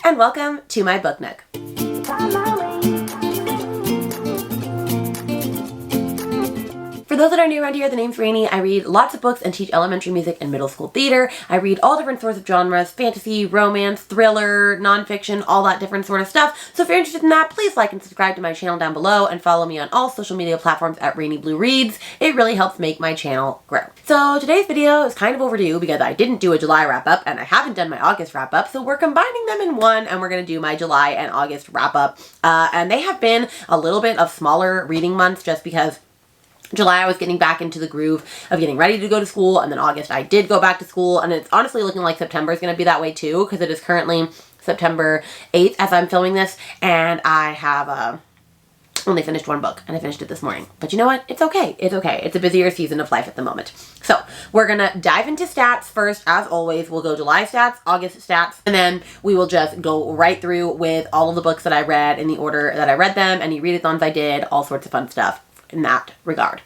and welcome to my book nook. For those that are new around here, the name's Rainy. I read lots of books and teach elementary music and middle school theater. I read all different sorts of genres, fantasy, romance, thriller, nonfiction, all that different sort of stuff. So if you're interested in that, please like and subscribe to my channel down below and follow me on all social media platforms at rainybluereads. It really helps make my channel grow. So today's video is kind of overdue because I didn't do a July wrap up and I haven't done my August wrap up. So we're combining them in one and we're going to do my July and August wrap up. And they have been a little bit of smaller reading months just because July I was getting back into the groove of getting ready to go to school, and then August I did go back to school, and it's honestly looking like September is going to be that way too, because it is currently September 8th as I'm filming this, and I have only finished one book, and I finished it this morning. But you know what? It's okay. It's okay. It's a busier season of life at the moment. So we're going to dive into stats first. As always, we'll go July stats, August stats, and then we will just go right through with all of the books that I read in the order that I read them, any readathons I did, all sorts of fun stuff in that regard.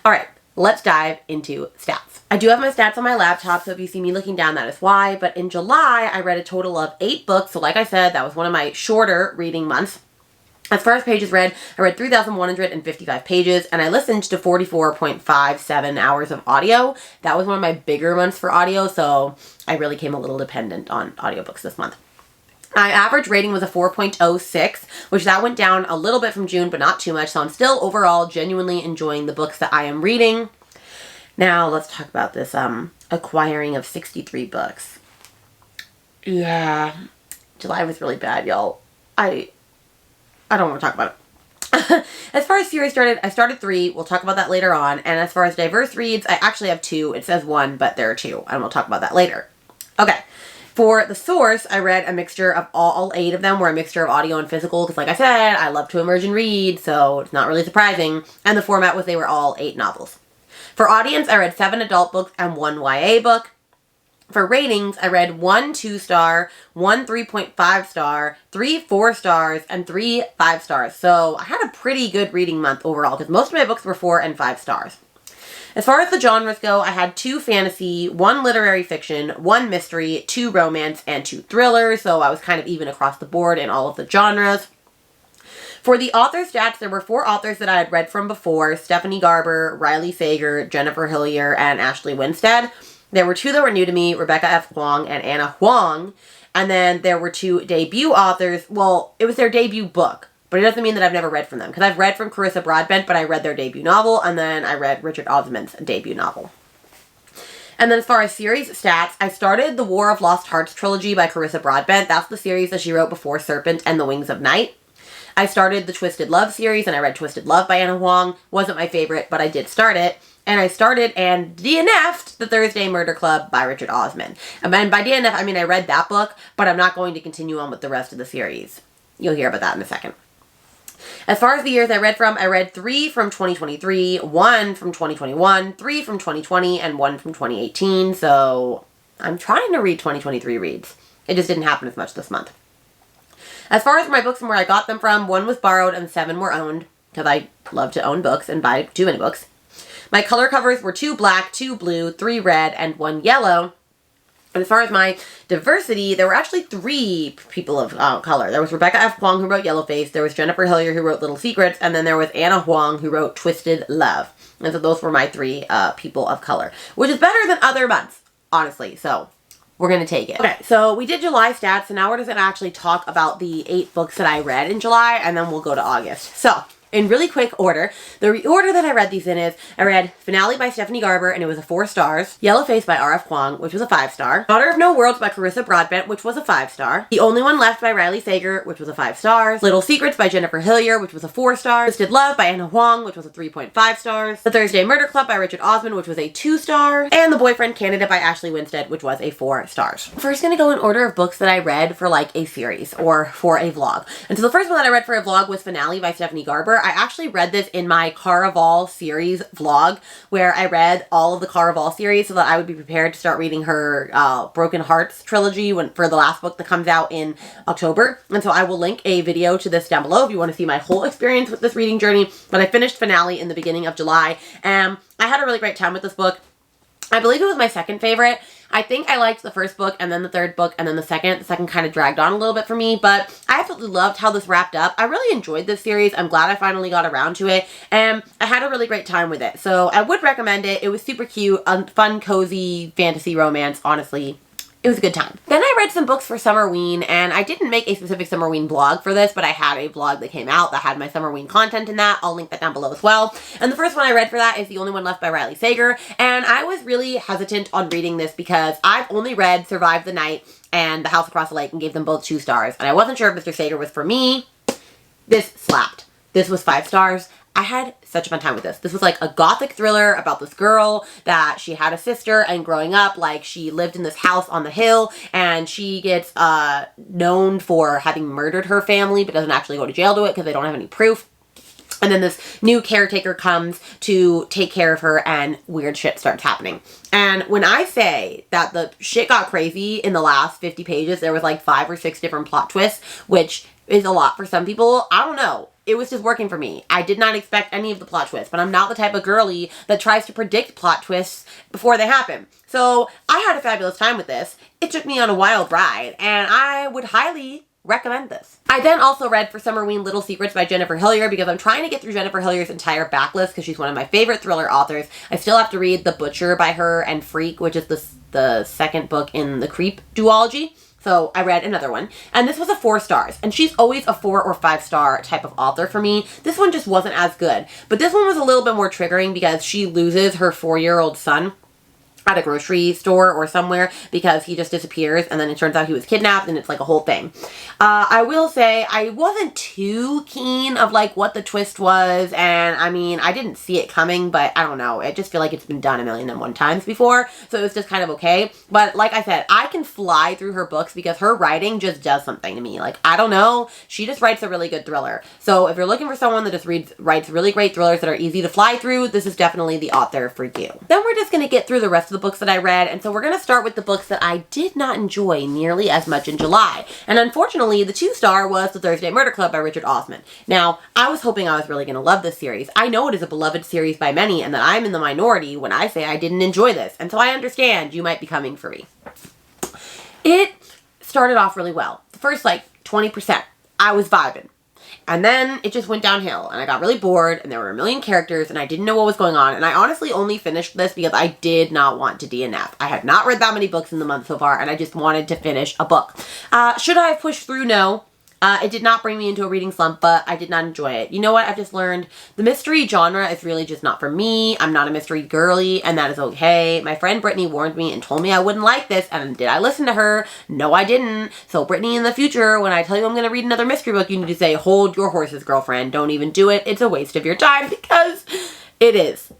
All right, let's dive into stats. I do have my stats on my laptop, so if you see me looking down, that is why. But in July, I read a total of 8 books. So like I said, that was one of my shorter reading months. As far as pages read, I read 3,155 pages, and I listened to 44.57 hours of audio. That was one of my bigger months for audio, so I really came a little dependent on audiobooks this month. My average rating was a 4.06, which that went down a little bit from June, but not too much. So I'm still overall genuinely enjoying the books that I am reading. Now let's talk about this acquiring of 63 books. Yeah, July was really bad, y'all. I don't want to talk about it. As far as series started, I started 3. We'll talk about that later on. And as far as diverse reads, I actually have 2. It says 1, but there are 2, and we'll talk about that later. Okay. For the source, I read a mixture of all 8 of them were a mixture of audio and physical because like I said, I love to immersion read, so it's not really surprising. And the format was they were all 8 novels. For audience, I read 7 adult books and 1 YA book. For ratings, I read 1 2-star, 1 3.5 star, 3 4 stars, and 3 5 stars. So I had a pretty good reading month overall because most of my books were 4 and 5 stars. As far as the genres go, I had 2 fantasy, 1 literary fiction, 1 mystery, 2 romance, and 2 thrillers, so I was kind of even across the board in all of the genres. For the author stats, there were 4 authors that I had read from before: Stephanie Garber, Riley Sager, Jennifer Hillier, and Ashley Winstead. There were 2 that were new to me, Rebecca F. Huang and Anna Huang, and then there were 2 debut authors. Well, it was their debut book. But it doesn't mean that I've never read from them. Because I've read from Carissa Broadbent, but I read their debut novel. And then I read Richard Osman's debut novel. And then as far as series stats, I started the War of Lost Hearts trilogy by Carissa Broadbent. That's the series that she wrote before Serpent and the Wings of Night. I started the Twisted Love series, and I read Twisted Love by Anna Huang. Wasn't my favorite, but I did start it. And I started and DNF'd The Thursday Murder Club by Richard Osman. And by DNF, I mean I read that book, but I'm not going to continue on with the rest of the series. You'll hear about that in a second. As far as the years I read 3 from 2023, 1 from 2021, 3 from 2020, and 1 from 2018. So I'm trying to read 2023 reads. It just didn't happen as much this month. As far as my books and where I got them from, 1 was borrowed and 7 were owned, because I love to own books and buy too many books. My color covers were 2 black, 2 blue, 3 red, and 1 yellow. And as far as my diversity, there were actually 3 people of color. There was Rebecca F. Huang, who wrote Yellowface. There was Jennifer Hillier, who wrote Little Secrets. And then there was Anna Huang, who wrote Twisted Love. And so those were my 3 people of color, which is better than other months, honestly. So we're going to take it. Okay, so we did July stats, and now we're just going to actually talk about the 8 books that I read in July, and then we'll go to August. So in really quick order, the order that I read these in is, I read Finale by Stephanie Garber, and it was a 4 stars. Yellowface by R.F. Huang, which was a 5 star. Daughter of No Worlds by Carissa Broadbent, which was a 5 star. The Only One Left by Riley Sager, which was a 5 stars. Little Secrets by Jennifer Hillier, which was a 4 stars. Twisted Love by Anna Huang, which was a 3.5 stars. The Thursday Murder Club by Richard Osman, which was a 2 star. And The Boyfriend Candidate by Ashley Winstead, which was a 4 stars. I'm first gonna go in order of books that I read for like a series or for a vlog. And so the first one that I read for a vlog was Finale by Stephanie Garber. I actually read this in my Caraval series vlog, where I read all of the Caraval series so that I would be prepared to start reading her Broken Hearts trilogy for the last book that comes out in October. And so I will link a video to this down below if you want to see my whole experience with this reading journey. But I finished Finale in the beginning of July, and I had a really great time with this book. I believe it was my second favorite. I think I liked the first book and then the third book and then the second. The second kind of dragged on a little bit for me, but I absolutely loved how this wrapped up. I really enjoyed this series. I'm glad I finally got around to it, and I had a really great time with it. So I would recommend it. It was super cute, a fun, cozy fantasy romance, honestly. It was a good time. Then I read some books for Summerween, and I didn't make a specific Summerween blog for this, but I had a blog that came out that had my Summerween content in that. I'll link that down below as well. And the first one I read for that is The Only One Left by Riley Sager, and I was really hesitant on reading this because I've only read Survive the Night and The House Across the Lake and gave them both 2 stars, and I wasn't sure if Mr. Sager was for me. This slapped. This was 5 stars. I had such a fun time with this. This was like a gothic thriller about this girl that she had a sister, and growing up, like, she lived in this house on the hill, and she gets known for having murdered her family but doesn't actually go to jail to it because they don't have any proof. And then this new caretaker comes to take care of her, and weird shit starts happening. And when I say that the shit got crazy in the last 50 pages, there was like 5 or 6 different plot twists, which is a lot for some people. I don't know. It was just working for me. I did not expect any of the plot twists, but I'm not the type of girly that tries to predict plot twists before they happen. So I had a fabulous time with this. It took me on a wild ride, and I would highly recommend this. I then also read for Summerween Little Secrets by Jennifer Hillier because I'm trying to get through Jennifer Hillier's entire backlist because she's one of my favorite thriller authors. I still have to read The Butcher by her and Freak, which is the second book in the Creep duology. So I read another one, and this was a 4 stars, and she's always a 4 or 5 star type of author for me. This one just wasn't as good, but this one was a little bit more triggering because she loses her 4-year-old son at a grocery store or somewhere because he just disappears, and then it turns out he was kidnapped, and it's like a whole thing. I will say I wasn't too keen of like what the twist was, and I mean, I didn't see it coming, but I don't know. I just feel like it's been done 1,000,001 times before, so it was just kind of okay. But like I said, I can fly through her books because her writing just does something to me. Like, I don't know, she just writes a really good thriller. So if you're looking for someone that just writes really great thrillers that are easy to fly through, this is definitely the author for you. Then we're just gonna get through the rest of the books that I read, and so we're going to start with the books that I did not enjoy nearly as much in July. And unfortunately, the 2-star was The Thursday Murder Club by Richard Osman. Now, I was hoping I was really going to love this series. I know it is a beloved series by many, and that I'm in the minority when I say I didn't enjoy this, and so I understand you might be coming for me. It started off really well. The first, like, 20%, I was vibing. And then it just went downhill, and I got really bored, and there were 1,000,000 characters, and I didn't know what was going on, and I honestly only finished this because I did not want to DNF. I had not read that many books in the month so far, and I just wanted to finish a book. Should I have pushed through? No. It did not bring me into a reading slump, but I did not enjoy it. You know what? I've just learned the mystery genre is really just not for me. I'm not a mystery girly, and that is okay. My friend Brittany warned me and told me I wouldn't like this, and did I listen to her? No, I didn't. So Brittany, in the future, when I tell you I'm going to read another mystery book, you need to say, hold your horses, girlfriend. Don't even do it. It's a waste of your time, because it is.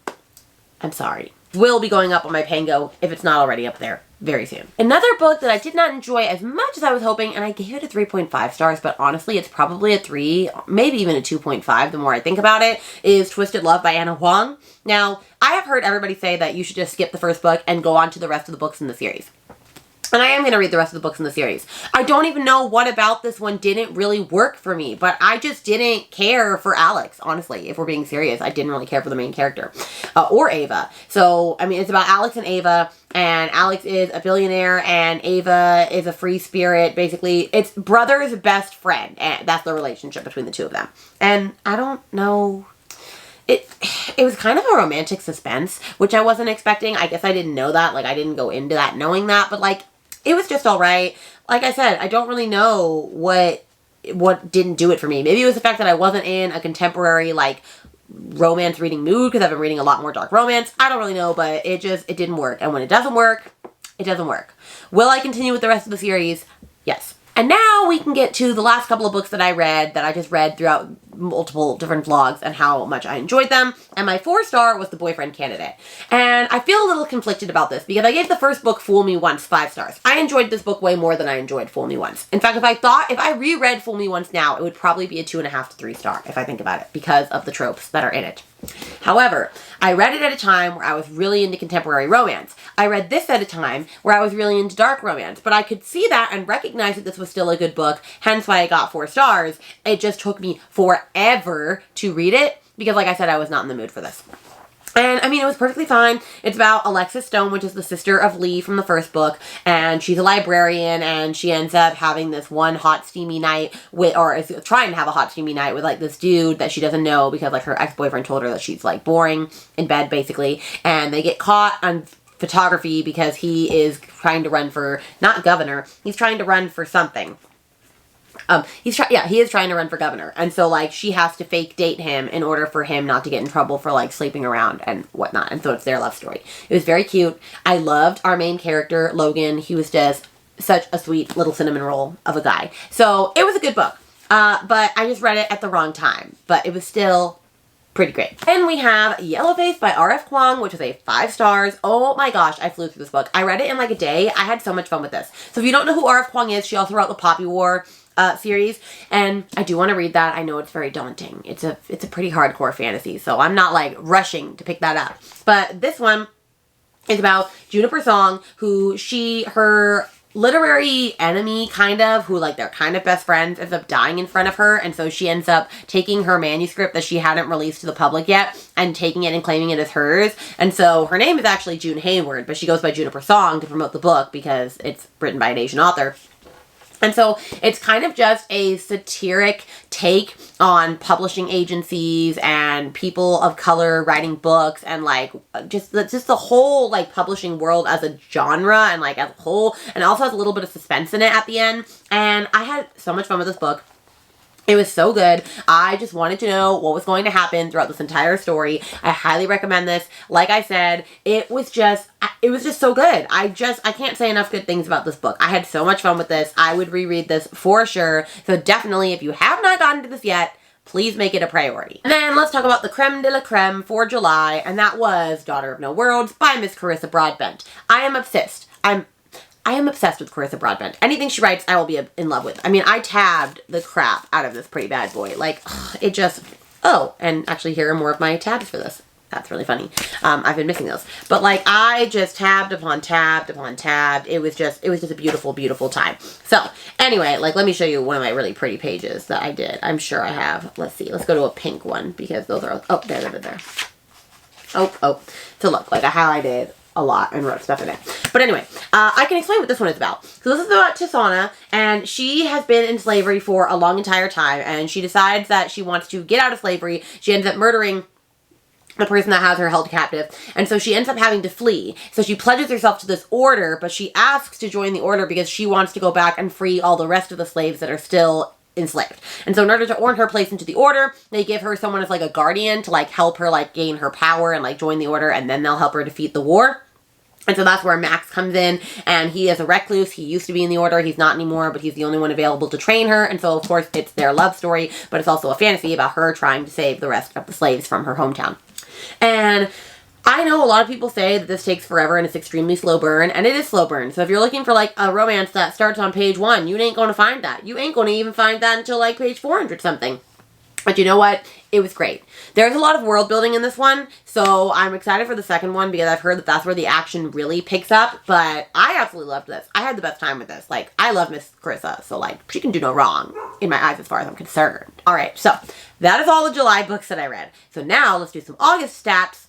I'm sorry. Will be going up on my Pango if it's not already up there very soon. Another book that I did not enjoy as much as I was hoping, and I gave it a 3.5 stars, but honestly it's probably a 3, maybe even a 2.5 the more I think about it, is Twisted Love by Anna Huang. Now, I have heard everybody say that you should just skip the first book and go on to the rest of the books in the series. And I am going to read the rest of the books in the series. I don't even know what about this one didn't really work for me, but I just didn't care for Alex, honestly, if we're being serious. I didn't really care for the main character, or Ava. So, I mean, it's about Alex and Ava, and Alex is a billionaire, and Ava is a free spirit. Basically, it's brother's best friend, and that's the relationship between the two of them. And I don't know... It was kind of a romantic suspense, which I wasn't expecting. I guess I didn't know that. Like, I didn't go into that knowing that, but, like, it was just all right. Like I said, I don't really know what didn't do it for me. Maybe it was the fact that I wasn't in a contemporary, like, romance reading mood, because I've been reading a lot more dark romance. I don't really know, but it didn't work. And when it doesn't work, it doesn't work. Will I continue with the rest of the series? Yes. And now we can get to the last couple of books that I read, that I just read throughout multiple different vlogs, and how much I enjoyed them. And my 4-star was The Boyfriend Candidate. And I feel a little conflicted about this because I gave the first book, Fool Me Once, 5 stars. I enjoyed this book way more than I enjoyed Fool Me Once. In fact, if I reread Fool Me Once now, it would probably be a 2.5 to 3 star if I think about it, because of the tropes that are in it. However, I read it at a time where I was really into contemporary romance. I read this at a time where I was really into dark romance, but I could see that and recognize that this was still a good book, hence why I got 4 stars. It just took me forever to read it because, like I said, I was not in the mood for this. And I mean, it was perfectly fine. It's about Alexis Stone, which is the sister of Lee from the first book. And she's a librarian, and she ends up having this one hot, steamy night with, or is trying to have a hot, steamy night with like this dude that she doesn't know because like her ex-boyfriend told her that she's like boring in bed basically. And they get caught on photography because he is trying to run for, not governor, he's trying to run for something. He is trying to run for governor. And so, like, she has to fake date him in order for him not to get in trouble for, like, sleeping around and whatnot. And so it's their love story. It was very cute. I loved our main character, Logan. He was just such a sweet little cinnamon roll of a guy. So it was a good book. But I just read it at the wrong time. But it was still pretty great. And we have Yellowface by R.F. Kuang, which is a 5 stars. Oh my gosh, I flew through this book. I read it in like a day. I had so much fun with this. So if you don't know who R.F. Kuang is, she also wrote the Poppy War series, and I do want to read that. I know it's very daunting. It's a pretty hardcore fantasy, so I'm not like rushing to pick that up. But this one is about Juniper Song, who her literary enemy, kind of, who like they're kind of best friends, ends up dying in front of her, and so she ends up taking her manuscript that she hadn't released to the public yet and taking it and claiming it as hers. And so her name is actually June Hayward, but she goes by Juniper Song to promote the book because it's written by an Asian author. And so it's kind of just a satiric take on publishing agencies and people of color writing books and like just the whole like publishing world as a genre and like as a whole, and it also has a little bit of suspense in it at the end. And I had so much fun with this book. It was so good. I just wanted to know what was going to happen throughout this entire story. I highly recommend this. Like I said, it was just so good. I can't say enough good things about this book. I had so much fun with this. I would reread this for sure. So definitely, if you have not gotten to this yet, please make it a priority. And then let's talk about the creme de la creme for July, and that was Daughter of No Worlds by Miss Carissa Broadbent. I am obsessed. I am obsessed with Carissa Broadbent. Anything she writes, I will be in love with. I mean, I tabbed the crap out of this pretty bad boy. Like, it just... Oh, and actually here are more of my tabs for this. That's really funny. I've been missing those. But, like, I just tabbed upon tabbed upon tabbed. It was just a beautiful, beautiful time. So, anyway, like, let me show you one of my really pretty pages that I did. I'm sure I have. Let's see. Let's go to a pink one because those are... Oh, there. Oh. So, look, like, I highlighted a lot and wrote stuff in it. But anyway, I can explain what this one is about. So this is about Tisana, and she has been in slavery for a long entire time, and she decides that she wants to get out of slavery. She ends up murdering the person that has her held captive, and so she ends up having to flee. So she pledges herself to this order, but she asks to join the order because she wants to go back and free all the rest of the slaves that are still enslaved. And so in order to earn her place into the order, they give her someone as like a guardian to like help her like gain her power and like join the order, and then they'll help her defeat the war. And so that's where Max comes in, and he is a recluse. He used to be in the order. He's not anymore, but he's the only one available to train her. And so, of course, it's their love story, but it's also a fantasy about her trying to save the rest of the slaves from her hometown. And I know a lot of people say that this takes forever and it's extremely slow burn, and it is slow burn. So if you're looking for, like, a romance that starts on page 1, you ain't going to find that. You ain't going to even find that until, like, page 400 something. But you know what? It was great. There's a lot of world building in this one, so I'm excited for the second one because I've heard that that's where the action really picks up, but I absolutely loved this. I had the best time with this. Like, I love Miss Carissa, so, like, she can do no wrong in my eyes as far as I'm concerned. Alright, so that is all the July books that I read. So now let's do some August stats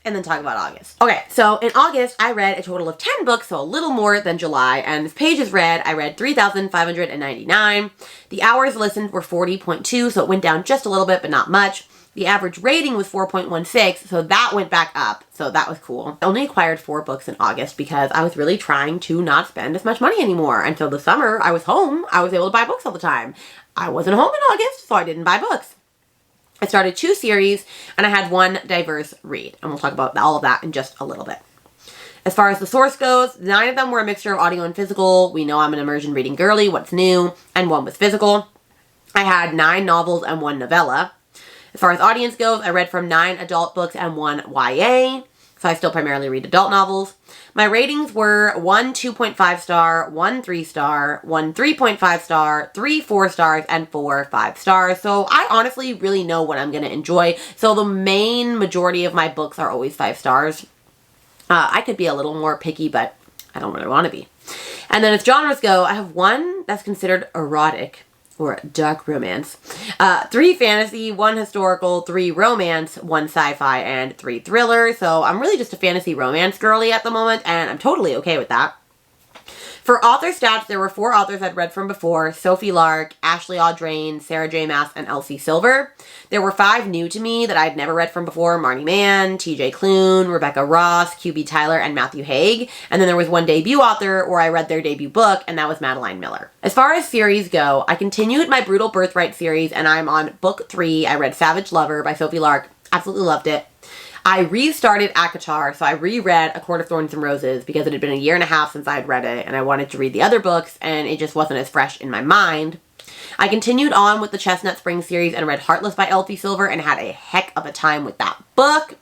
and then talk about August. Okay, so in August, I read a total of 10 books, so a little more than July, and this page is read. I read 3,599. The hours listened were 40.2, so it went down just a little bit, but not much. The average rating was 4.16, so that went back up, so that was cool. I only acquired 4 books in August because I was really trying to not spend as much money anymore. Until the summer, I was home. I was able to buy books all the time. I wasn't home in August, so I didn't buy books. I started 2 series, and I had 1 diverse read, and we'll talk about all of that in just a little bit. As far as the source goes, 9 of them were a mixture of audio and physical. We know I'm an immersion reading girly, what's new, and 1 was physical. I had 9 novels and 1 novella. As far as audience goes, I read from 9 adult books and 1 YA, so I still primarily read adult novels. My ratings were 1 2.5 star, 1 3 star, 1 3.5 star, 3 4 stars, and 4 5 stars. So I honestly really know what I'm going to enjoy. So the main majority of my books are always 5 stars. I could be a little more picky, but I don't really want to be. And then as genres go, I have 1 that's considered erotic, or dark romance. 3 fantasy, 1 historical, 3 romance, 1 sci-fi, and 3 thriller. So I'm really just a fantasy romance girly at the moment, and I'm totally okay with that. For author stats, there were 4 authors I'd read from before: Sophie Lark, Ashley Audrain, Sarah J. Maas, and Elsie Silver. There were 5 new to me that I'd never read from before: Marnie Mann, TJ Klune, Rebecca Ross, QB Tyler, and Matthew Haig. And then there was 1 debut author where I read their debut book, and that was Madeline Miller. As far as series go, I continued my Brutal Birthright series, and I'm on book 3. I read Savage Lover by Sophie Lark. Absolutely loved it. I restarted ACOTAR, so I reread A Court of Thorns and Roses because it had been a year and a half since I had read it, and I wanted to read the other books, and it just wasn't as fresh in my mind. I continued on with the Chestnut Spring series and read Heartless by Elsie Silver and had a heck of a time with that book.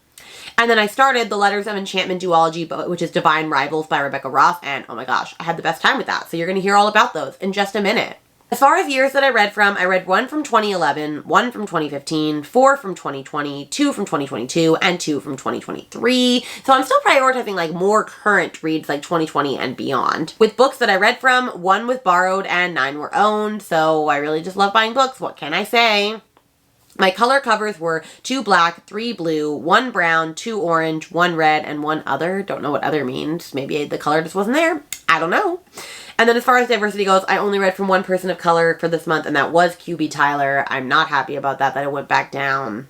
And then I started the Letters of Enchantment duology, which is Divine Rivals by Rebecca Ross, and oh my gosh, I had the best time with that. So you're going to hear all about those in just a minute. As far as years that I read from, I read 1 from 2011, 1 from 2015, 4 from 2020, 2 from 2022, and 2 from 2023. So I'm still prioritizing like more current reads like 2020 and beyond. With books that I read from, 1 was borrowed and 9 were owned. So I really just love buying books. What can I say? My color covers were 2 black, 3 blue, 1 brown, 2 orange, 1 red, and 1 other. Don't know what other means. Maybe the color just wasn't there. I don't know. And then as far as diversity goes, I only read from 1 person of color for this month, and that was QB Tyler. I'm not happy about that it went back down.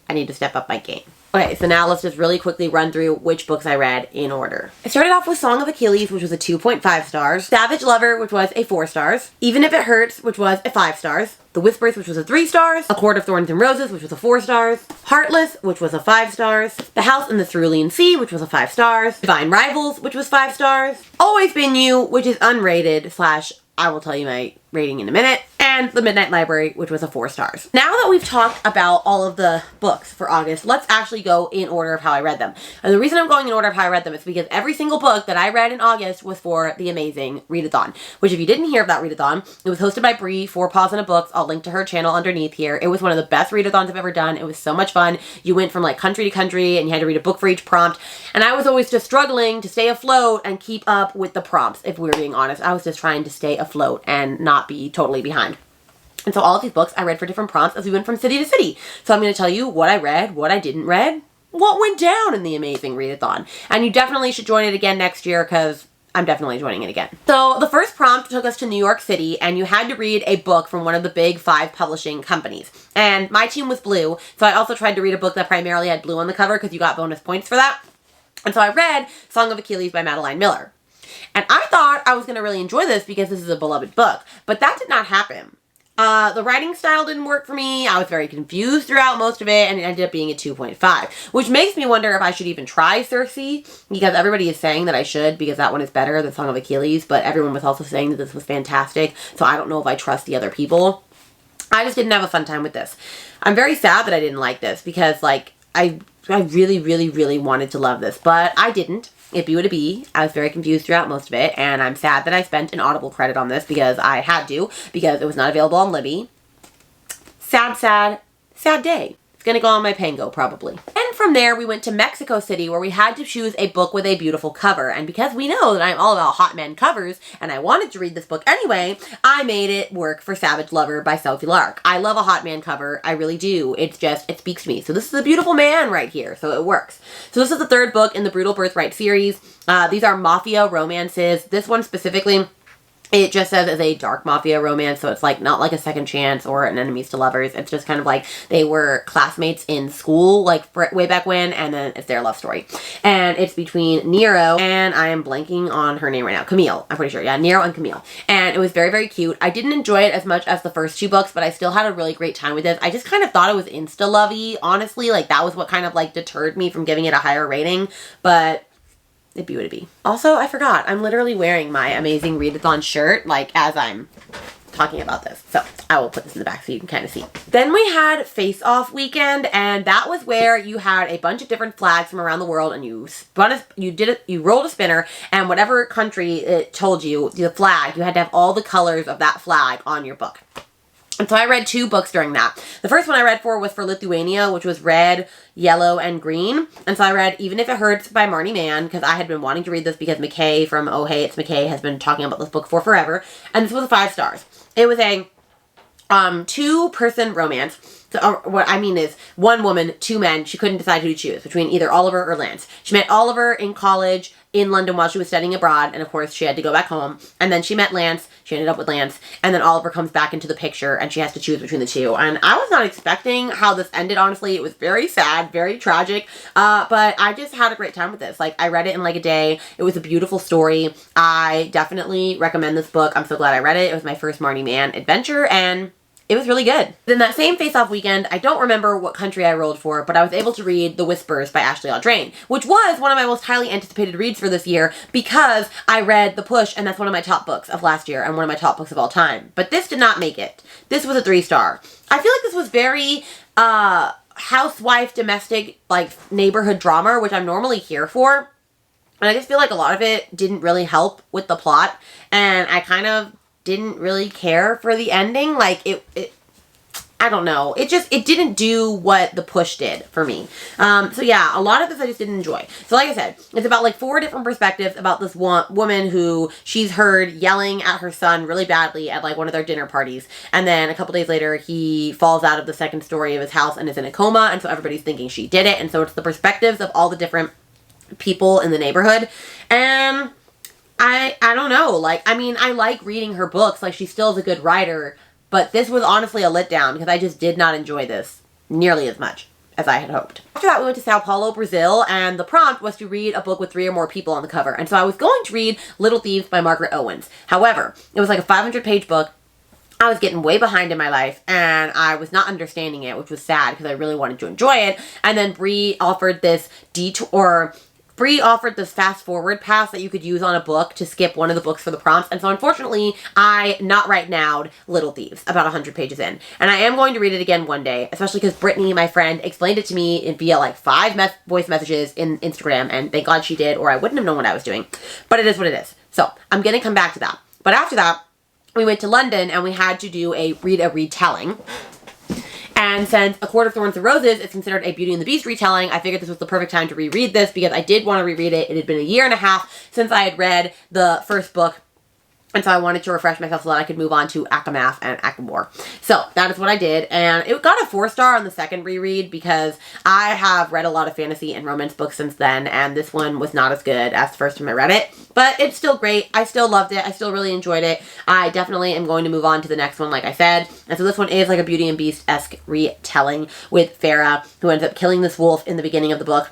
I need to step up my game. Okay, so now let's just really quickly run through which books I read in order. I started off with Song of Achilles, which was a 2.5 stars. Savage Lover, which was a 4 stars. Even If It Hurts, which was a 5 stars. The Whispers, which was a 3 stars. A Court of Thorns and Roses, which was a 4 stars. Heartless, which was a 5 stars. The House in the Cerulean Sea, which was a 5 stars. Divine Rivals, which was 5 stars. Always Been You, which is unrated / I will tell you my rating in a minute. And The Midnight Library, which was a 4 stars. Now that we've talked about all of the books for August, let's actually go in order of how I read them. And the reason I'm going in order of how I read them is because every single book that I read in August was for the amazing Readathon, which if you didn't hear about Readathon, it was hosted by Bri, 4 Paws and a Books. I'll link to her channel underneath here. It was one of the best Readathons I've ever done. It was so much fun. You went from like country to country and you had to read a book for each prompt. And I was always just struggling to stay afloat and keep up with the prompts, if we were being honest. I was just trying to stay afloat and not be totally behind. And so all of these books I read for different prompts as we went from city to city. So I'm going to tell you what I read, what I didn't read, what went down in the amazing Readathon. And you definitely should join it again next year because I'm definitely joining it again. So the first prompt took us to New York City, and you had to read a book from one of the big 5 publishing companies. And my team was blue, so I also tried to read a book that primarily had blue on the cover because you got bonus points for that. And so I read Song of Achilles by Madeline Miller. And I thought I was going to really enjoy this because this is a beloved book, but that did not happen. The writing style didn't work for me. I was very confused throughout most of it, and it ended up being a 2.5, which makes me wonder if I should even try Circe, because everybody is saying that I should, because that one is better than Song of Achilles, but everyone was also saying that this was fantastic, so I don't know if I trust the other people. I just didn't have a fun time with this. I'm very sad that I didn't like this, because, like, I really, really, really wanted to love this, but I didn't. It be what it be. I was very confused throughout most of it, and I'm sad that I spent an Audible credit on this because I had to, because it was not available on Libby. Sad, sad, sad day. It's gonna go on my Pango, probably. And from there, we went to Mexico City, where we had to choose a book with a beautiful cover. And because we know that I'm all about hot man covers, and I wanted to read this book anyway, I made it work for Savage Lover by Sophie Lark. I love a hot man cover. I really do. It's just, it speaks to me. So this is a beautiful man right here, so it works. So this is the 3rd book in the Brutal Birthright series. These are mafia romances. This one specifically, it just says it's a dark mafia romance, so it's like not like a Second Chance or an Enemies to Lovers. It's just kind of like they were classmates in school, like way back when, and then it's their love story. And it's between Nero and I am blanking on her name right now. Camille, I'm pretty sure. Yeah, Nero and Camille. And it was very, very cute. I didn't enjoy it as much as the first 2 books, but I still had a really great time with this. I just kind of thought it was insta-lovey, honestly. Like, that was what kind of like deterred me from giving it a higher rating, but it be what it be. Also, I forgot, I'm literally wearing my amazing Readathon shirt, like, as I'm talking about this. So, I will put this in the back so you can kind of see. Then we had Face Off weekend, and that was where you had a bunch of different flags from around the world, and you rolled a spinner, and whatever country it told you, the flag, you had to have all the colors of that flag on your book. And so I read 2 books during that. The first one I read was for Lithuania, which was red, yellow, and green. And so I read Even If It Hurts by Marnie Mann, because I had been wanting to read this because McKay from Oh Hey It's McKay has been talking about this book for forever. And this was 5 stars. It was a two-person romance. So what I mean is one woman, two men. She couldn't decide who to choose between either Oliver or Lance. She met Oliver in college in London while she was studying abroad, and of course she had to go back home. And then she met Lance. She ended up with Lance, and then Oliver comes back into the picture, and she has to choose between the two. And I was not expecting how this ended, honestly. It was very sad, very tragic, but I just had a great time with this. Like, I read it in like a day. It was a beautiful story. I definitely recommend this book. I'm so glad I read it. It was my first Marnie Mann adventure, and it was really good. Then that same face-off weekend, I don't remember what country I rolled for, but I was able to read The Whispers by Ashley Audrain, which was one of my most highly anticipated reads for this year because I read The Push, and that's one of my top books of last year and one of my top books of all time. But this did not make it. This was a 3-star. I feel like this was very housewife, domestic, like neighborhood drama, which I'm normally here for. And I just feel like a lot of it didn't really help with the plot, and I kind of didn't really care for the ending. Like, it I don't know. It didn't do what The Push did for me. So yeah, a lot of this I just didn't enjoy. So like I said, it's about like 4 different perspectives about this one woman who she's heard yelling at her son really badly at like one of their dinner parties. And then a couple days later, he falls out of the 2nd story of his house and is in a coma. And so everybody's thinking she did it. And so it's the perspectives of all the different people in the neighborhood. And I don't know. Like, I mean, I like reading her books. Like, she still is a good writer. But this was honestly a letdown because I just did not enjoy this nearly as much as I had hoped. After that, we went to Sao Paulo, Brazil, and the prompt was to read a book with 3 or more people on the cover. And so I was going to read Little Thieves by Margaret Owens. However, it was like a 500-page book. I was getting way behind in my life, and I was not understanding it, which was sad because I really wanted to enjoy it. And then Bri offered this fast forward pass that you could use on a book to skip one of the books for the prompts. And so unfortunately, I not right now'd Little Thieves about 100 pages in. And I am going to read it again one day, especially because Brittany, my friend, explained it to me via like 5 voice messages in Instagram. And thank God she did, or I wouldn't have known what I was doing. But it is what it is. So I'm going to come back to that. But after that, we went to London and we had to do a retelling. And since A Court of Thorns and Roses is considered a Beauty and the Beast retelling, I figured this was the perfect time to reread this because I did want to reread it. It had been a year and a half since I had read the first book. And so I wanted to refresh myself so that I could move on to Akamath and Akamor. So that is what I did. And it got a 4-star on the second reread because I have read a lot of fantasy and romance books since then. And this one was not as good as the first time I read it. But it's still great. I still loved it. I still really enjoyed it. I definitely am going to move on to the next one, like I said. And so this one is like a Beauty and Beast-esque retelling with Farah, who ends up killing this wolf in the beginning of the book.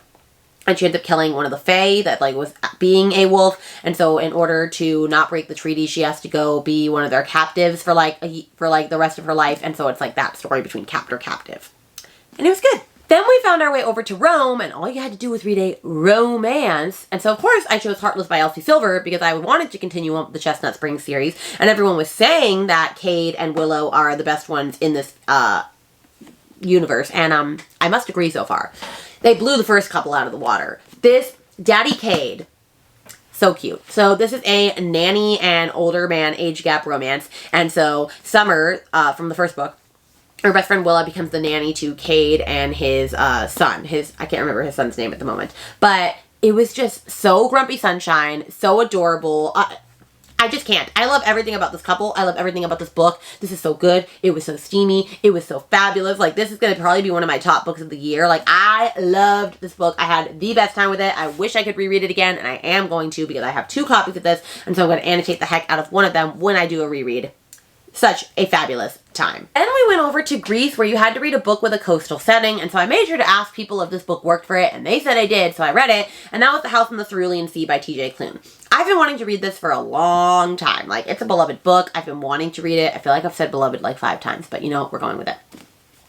And she ends up killing one of the Fae that like was being a wolf. And so in order to not break the treaty, she has to go be one of their captives for like the rest of her life. And so it's like that story between captive. And it was good. Then we found our way over to Rome, and all you had to do was read a romance. And so, of course, I chose Heartless by Elsie Silver because I wanted to continue on with the Chestnut Springs series. And everyone was saying that Cade and Willow are the best ones in this universe. And I must agree so far. They blew the first couple out of the water. This Daddy Cade, so cute. So this is a nanny and older man age gap romance. And so Summer, from the first book, her best friend Willa becomes the nanny to Cade and his son. I can't remember his son's name at the moment. But it was just so grumpy sunshine, so adorable. I just can't. I love everything about this couple. I love everything about this book. This is so good. It was so steamy. It was so fabulous. Like, this is going to probably be one of my top books of the year. Like, I loved this book. I had the best time with it. I wish I could reread it again, and I am going to because I have 2 copies of this, and so I'm going to annotate the heck out of one of them when I do a reread. Such a fabulous time. And we went over to Greece where you had to read a book with a coastal setting, and so I made sure to ask people if this book worked for it, and they said I did, so I read it, and that was The House in the Cerulean Sea by T.J. Klune. I've been wanting to read this for a long time. Like, it's a beloved book. I've been wanting to read it. I feel like I've said beloved like 5 times, but you know, we're going with it.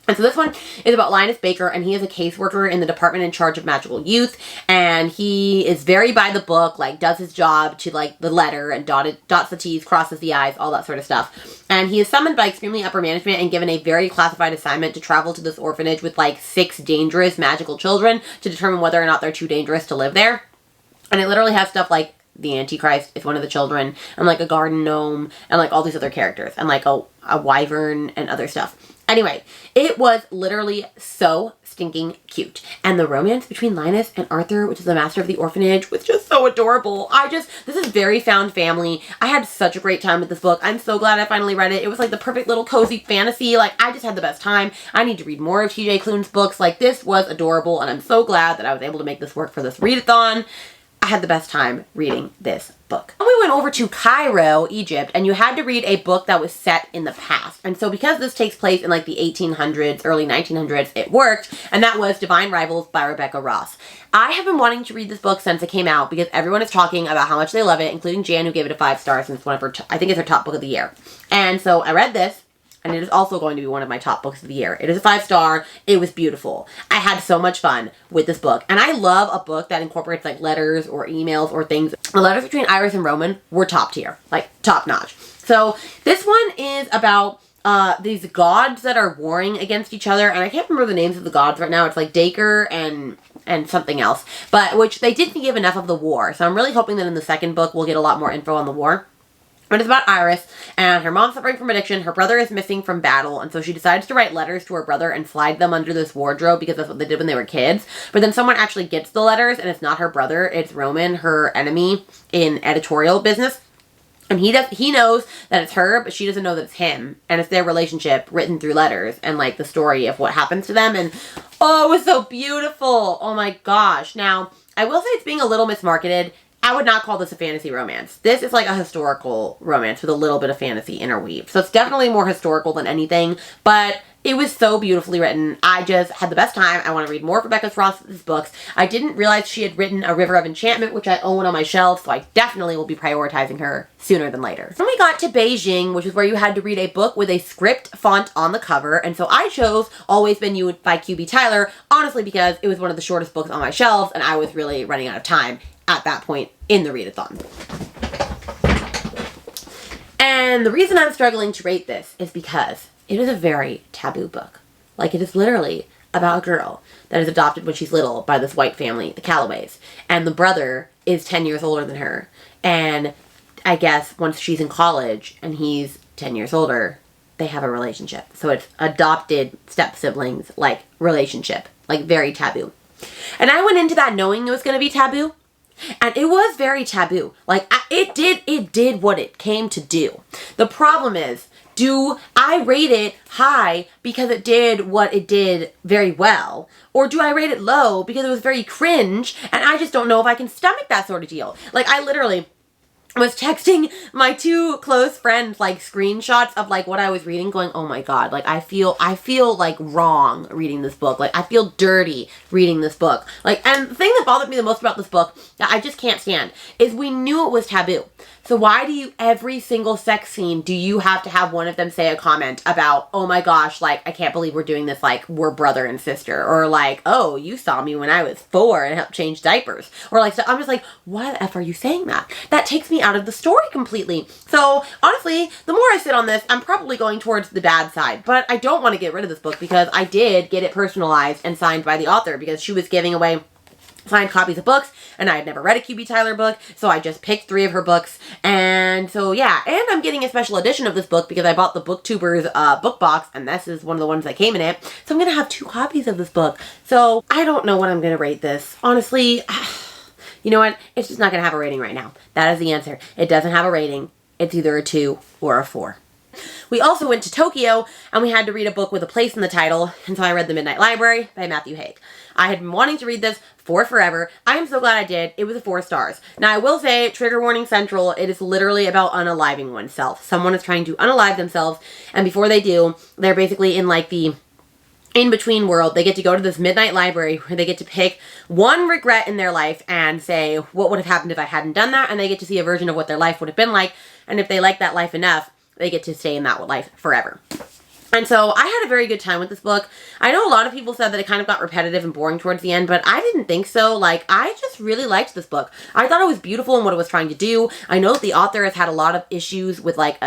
And so this one is about Linus Baker, and he is a caseworker in the department in charge of magical youth, and he is very by the book, like does his job to like the letter and dots the T's, crosses the I's, all that sort of stuff. And he is summoned by extremely upper management and given a very classified assignment to travel to this orphanage with like 6 dangerous magical children to determine whether or not they're too dangerous to live there. And it literally has stuff like the Antichrist is one of the children, and like a garden gnome, and like all these other characters, and like a wyvern and other stuff. Anyway, it was literally so stinking cute. And the romance between Linus and Arthur, which is the master of the orphanage, was just so adorable. This is very found family. I had such a great time with this book. I'm so glad I finally read it. It was like the perfect little cozy fantasy. Like, I just had the best time. I need to read more of TJ Klune's books. Like, this was adorable, and I'm so glad that I was able to make this work for this readathon. I had the best time reading this book. We went over to Cairo, Egypt, and you had to read a book that was set in the past. And so because this takes place in like the 1800s, early 1900s, it worked, and that was Divine Rivals by Rebecca Ross. I have been wanting to read this book since it came out because everyone is talking about how much they love it, including Jan, who gave it a 5 stars, and it's one of her, I think it's her top book of the year. And so I read this, and it is also going to be one of my top books of the year. It is a 5-star. It was beautiful. I had so much fun with this book. And I love a book that incorporates like letters or emails or things. The letters between Iris and Roman were top tier, like top notch. So this one is about these gods that are warring against each other. And I can't remember the names of the gods right now. It's like Dacre and something else. But which they didn't give enough of the war. So I'm really hoping that in the second book we'll get a lot more info on the war. But it's about Iris, and her mom's suffering from addiction, her brother is missing from battle, and so she decides to write letters to her brother and slide them under this wardrobe because that's what they did when they were kids. But then someone actually gets the letters, and it's not her brother, it's Roman, her enemy in editorial business. And he knows that it's her, but she doesn't know that it's him. And it's their relationship written through letters and like the story of what happens to them. And oh, it was so beautiful. Oh my gosh. Now, I will say it's being a little mismarketed. I would not call this a fantasy romance. This is like a historical romance with a little bit of fantasy interweaved. So it's definitely more historical than anything, but it was so beautifully written. I just had the best time. I want to read more of Rebecca Ross's books. I didn't realize she had written A River of Enchantment, which I own on my shelf, so I definitely will be prioritizing her sooner than later. Then we got to Beijing, which is where you had to read a book with a script font on the cover, and so I chose Always Been You by QB Tyler, honestly because it was one of the shortest books on my shelves, and I was really running out of time at that point in the readathon. And the reason I'm struggling to rate this is because it is a very taboo book. Like, it is literally about a girl that is adopted when she's little by this white family, the Callaways. And the brother is 10 years older than her. And I guess once she's in college and he's 10 years older, they have a relationship. So it's adopted step-siblings, like, relationship. Like, very taboo. And I went into that knowing it was going to be taboo. And it was very taboo. Like, it did what it came to do. The problem is, do I rate it high because it did what it did very well? Or do I rate it low because it was very cringe and I just don't know if I can stomach that sort of deal? Like, I literally was texting my 2 close friends like screenshots of like what I was reading, going, oh my god, like I feel like wrong reading this book. Like, I feel dirty reading this book. Like, and the thing that bothered me the most about this book that I just can't stand is we knew it was taboo. So why do you, every single sex scene, do you have to have one of them say a comment about, oh my gosh, like, I can't believe we're doing this, like, we're brother and sister, or like, oh, you saw me when I was 4 and helped change diapers, or like, so I'm just like, why the F are you saying that? That takes me out of the story completely. So honestly, the more I sit on this, I'm probably going towards the bad side, but I don't want to get rid of this book because I did get it personalized and signed by the author because she was giving away signed copies of books, and I had never read a QB Tyler book, so I just picked 3 of her books, and so yeah, and I'm getting a special edition of this book because I bought the BookTubers book box, and this is one of the ones that came in it, so I'm gonna have 2 copies of this book. So I don't know what I'm gonna rate this. Honestly, you know what? It's just not gonna have a rating right now. That is the answer. It doesn't have a rating. It's either a 2 or a 4. We also went to Tokyo, and we had to read a book with a place in the title, and so I read The Midnight Library by Matthew Haig. I had been wanting to read this for forever. I am so glad I did. It was a 4 stars. Now, I will say, trigger warning central, it is literally about unaliving oneself. Someone is trying to unalive themselves, and before they do, they're basically in like the in-between world. They get to go to this midnight library where they get to pick one regret in their life and say, what would have happened if I hadn't done that? And they get to see a version of what their life would have been like, and if they like that life enough, they get to stay in that life forever. And so I had a very good time with this book. I know a lot of people said that it kind of got repetitive and boring towards the end, but I didn't think so. Like, I just really liked this book. I thought it was beautiful in what it was trying to do. I know that the author has had a lot of issues with like,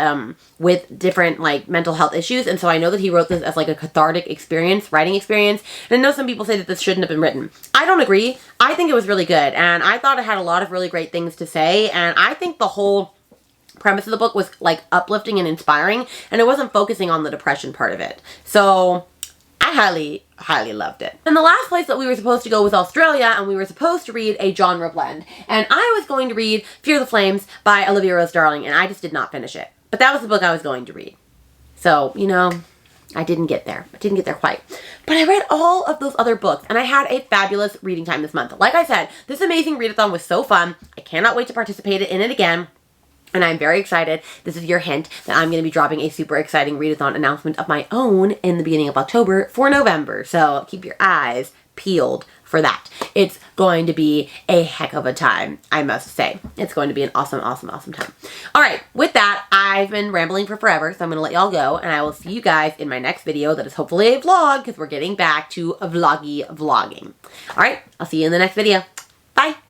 with different like mental health issues. And so I know that he wrote this as like a cathartic experience, writing experience. And I know some people say that this shouldn't have been written. I don't agree. I think it was really good. And I thought it had a lot of really great things to say. And I think the whole premise of the book was like uplifting and inspiring, and it wasn't focusing on the depression part of it. So I highly, highly loved it. And the last place that we were supposed to go was Australia, and we were supposed to read a genre blend. And I was going to read Fear the Flames by Olivia Rose Darling, and I just did not finish it. But that was the book I was going to read. So, you know, I didn't get there. I didn't get there quite. But I read all of those other books, and I had a fabulous reading time this month. Like I said, this amazing readathon was so fun. I cannot wait to participate in it again. And I'm very excited. This is your hint that I'm going to be dropping a super exciting readathon announcement of my own in the beginning of October for November. So keep your eyes peeled for that. It's going to be a heck of a time, I must say. It's going to be an awesome, awesome, awesome time. All right, with that, I've been rambling for forever, so I'm going to let y'all go, and I will see you guys in my next video that is hopefully a vlog, because we're getting back to a vloggy vlogging. All right, I'll see you in the next video. Bye.